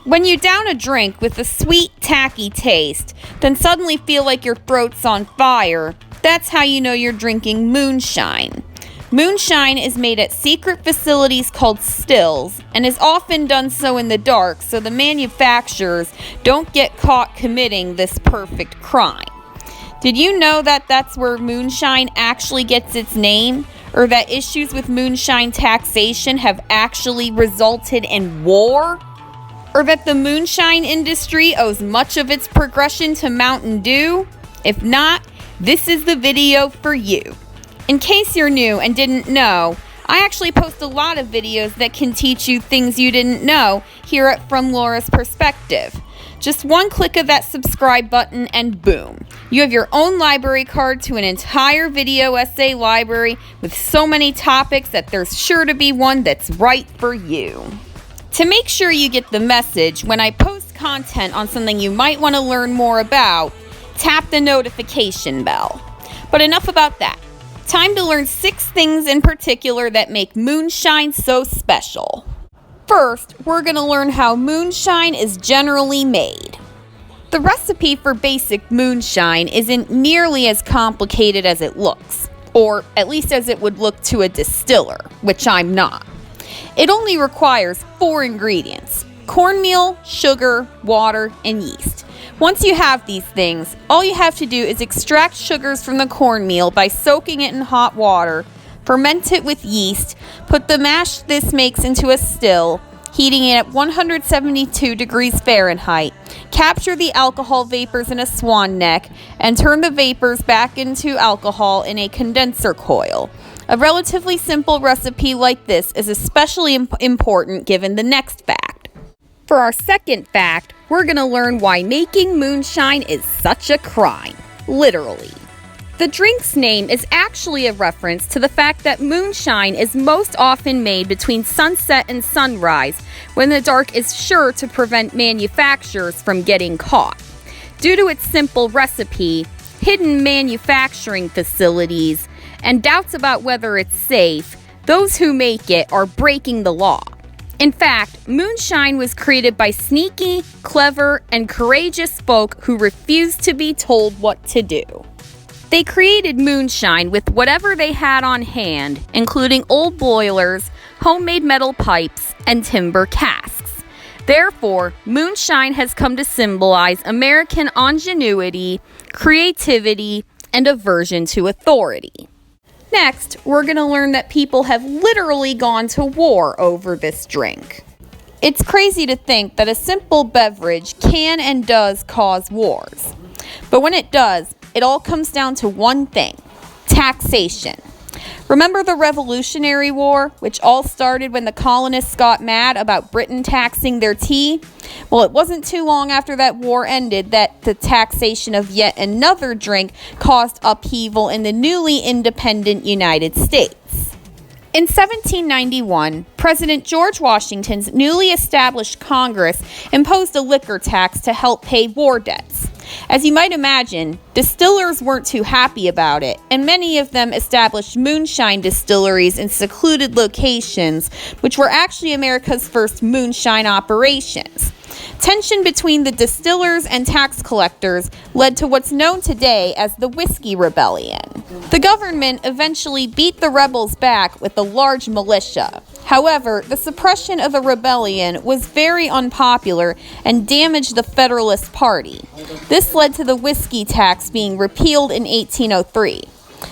When you down a drink with a sweet, tacky taste, then suddenly feel like your throat's on fire, that's how you know you're drinking moonshine. Moonshine is made at secret facilities called stills and is often done so in the dark so the manufacturers don't get caught committing this perfect crime. Did you know that that's where moonshine actually gets its name? Or that issues with moonshine taxation have actually resulted in war? Or that the moonshine industry owes much of its progression to Mountain Dew? If not, this is the video for you. In case you're new and didn't know, I actually post a lot of videos that can teach you things you didn't know here at From Laura's Perspective. Just one click of that subscribe button and boom, you have your own library card to an entire video essay library with so many topics that there's sure to be one that's right for you. To make sure you get the message when I post content on something you might want to learn more about, tap the notification bell. But enough about that. Time to learn 6 things in particular that make moonshine so special. First, we're going to learn how moonshine is generally made. The recipe for basic moonshine isn't nearly as complicated as it looks, or at least as it would look to a distiller, which I'm not. It only requires 4 ingredients: cornmeal, sugar, water, and yeast. Once you have these things, all you have to do is extract sugars from the cornmeal by soaking it in hot water, ferment it with yeast, put the mash this makes into a still, heating it at 172 degrees Fahrenheit, capture the alcohol vapors in a swan neck, and turn the vapors back into alcohol in a condenser coil. A relatively simple recipe like this is especially important given the next fact. For our second fact, we're going to learn why making moonshine is such a crime. Literally. The drink's name is actually a reference to the fact that moonshine is most often made between sunset and sunrise, when the dark is sure to prevent manufacturers from getting caught. Due to its simple recipe, hidden manufacturing facilities, and doubts about whether it's safe, those who make it are breaking the law. In fact, moonshine was created by sneaky, clever, and courageous folk who refused to be told what to do. They created moonshine with whatever they had on hand, including old boilers, homemade metal pipes, and timber casks. Therefore, moonshine has come to symbolize American ingenuity, creativity, and aversion to authority. Next, we're going to learn that people have literally gone to war over this drink. It's crazy to think that a simple beverage can and does cause wars. But when it does, it all comes down to one thing: taxation. Remember the Revolutionary War, which all started when the colonists got mad about Britain taxing their tea? Well, it wasn't too long after that war ended that the taxation of yet another drink caused upheaval in the newly independent United States. In 1791, President George Washington's newly established Congress imposed a liquor tax to help pay war debts. As you might imagine, distillers weren't too happy about it, and many of them established moonshine distilleries in secluded locations, which were actually America's first moonshine operations. Tension between the distillers and tax collectors led to what's known today as the Whiskey Rebellion. The government eventually beat the rebels back with a large militia. However, the suppression of the rebellion was very unpopular and damaged the Federalist Party. This led to the whiskey tax being repealed in 1803.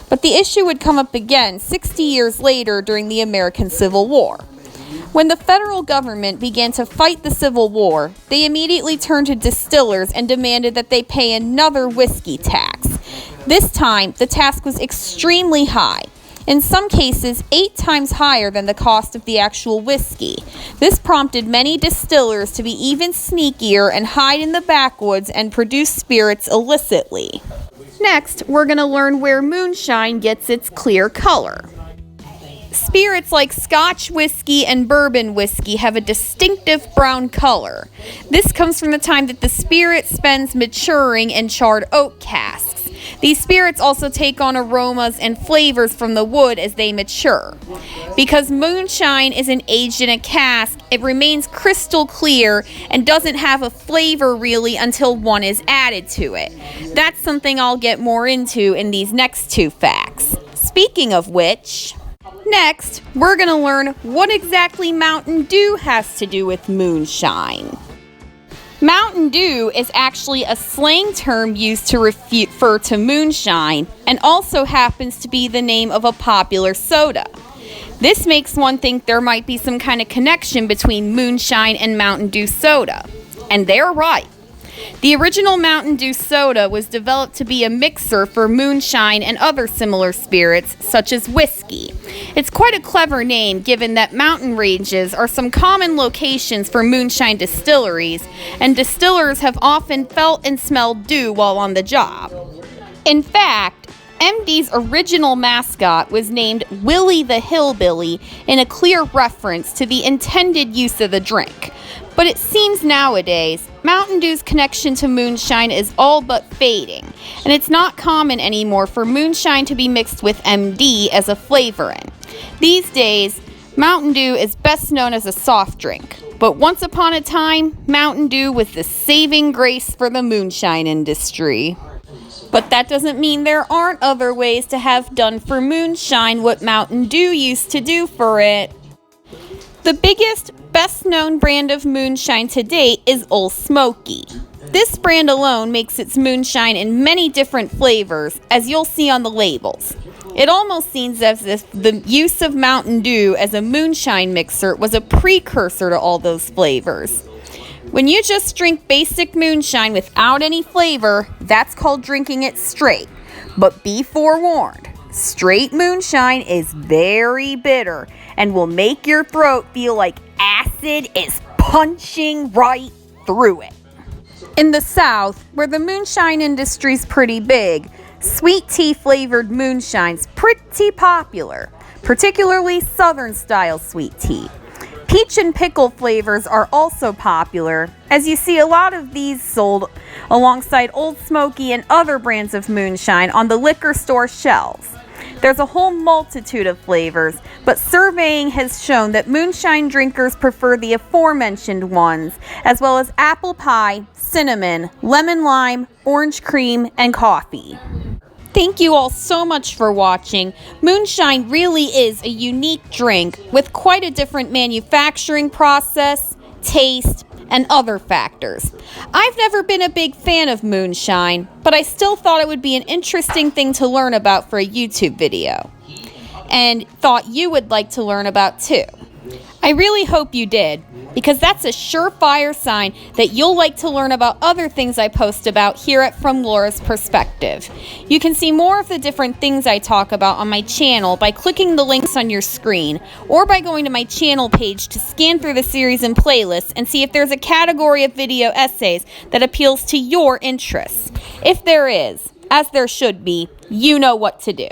But the issue would come up again 60 years later during the American Civil War. When the federal government began to fight the Civil War, they immediately turned to distillers and demanded that they pay another whiskey tax. This time, the tax was extremely high, in some cases 8 times higher than the cost of the actual whiskey. This prompted many distillers to be even sneakier and hide in the backwoods and produce spirits illicitly. Next, we're going to learn where moonshine gets its clear color. Spirits like Scotch whiskey and bourbon whiskey have a distinctive brown color. This comes from the time that the spirit spends maturing in charred oak casks. These spirits also take on aromas and flavors from the wood as they mature. Because moonshine isn't aged in a cask, it remains crystal clear and doesn't have a flavor really until one is added to it. That's something I'll get more into in these next two facts. Speaking of which, next we're going to learn what exactly Mountain Dew has to do with moonshine. Mountain Dew is actually a slang term used to refer to moonshine and also happens to be the name of a popular soda. This makes one think there might be some kind of connection between moonshine and Mountain Dew soda. And they're right. The original Mountain Dew soda was developed to be a mixer for moonshine and other similar spirits, such as whiskey. It's quite a clever name given that mountain ranges are some common locations for moonshine distilleries, and distillers have often felt and smelled dew while on the job. In fact, MD's original mascot was named Willie the Hillbilly in a clear reference to the intended use of the drink. But it seems nowadays, Mountain Dew's connection to moonshine is all but fading, and it's not common anymore for moonshine to be mixed with MD as a flavorant. These days, Mountain Dew is best known as a soft drink, but once upon a time, Mountain Dew was the saving grace for the moonshine industry. But that doesn't mean there aren't other ways to have done for moonshine what Mountain Dew used to do for it. The biggest, best-known brand of moonshine to date is Old Smoky. This brand alone makes its moonshine in many different flavors, as you'll see on the labels. It almost seems as if the use of Mountain Dew as a moonshine mixer was a precursor to all those flavors. When you just drink basic moonshine without any flavor, that's called drinking it straight. But be forewarned, straight moonshine is very bitter and will make your throat feel like acid is punching right through it. In the South, where the moonshine industry's pretty big, sweet tea flavored moonshine's pretty popular, particularly Southern style sweet tea. Peach and pickle flavors are also popular, as you see a lot of these sold alongside Old Smoky and other brands of moonshine on the liquor store shelves. There's a whole multitude of flavors, but surveying has shown that moonshine drinkers prefer the aforementioned ones, as well as apple pie, cinnamon, lemon lime, orange cream, and coffee. Thank you all so much for watching. Moonshine really is a unique drink with quite a different manufacturing process, taste, and other factors. I've never been a big fan of moonshine, but I still thought it would be an interesting thing to learn about for a YouTube video, and thought you would like to learn about too. I really hope you did, because that's a surefire sign that you'll like to learn about other things I post about here at From Laura's Perspective. You can see more of the different things I talk about on my channel by clicking the links on your screen, or by going to my channel page to scan through the series and playlists and see if there's a category of video essays that appeals to your interests. If there is, as there should be, you know what to do.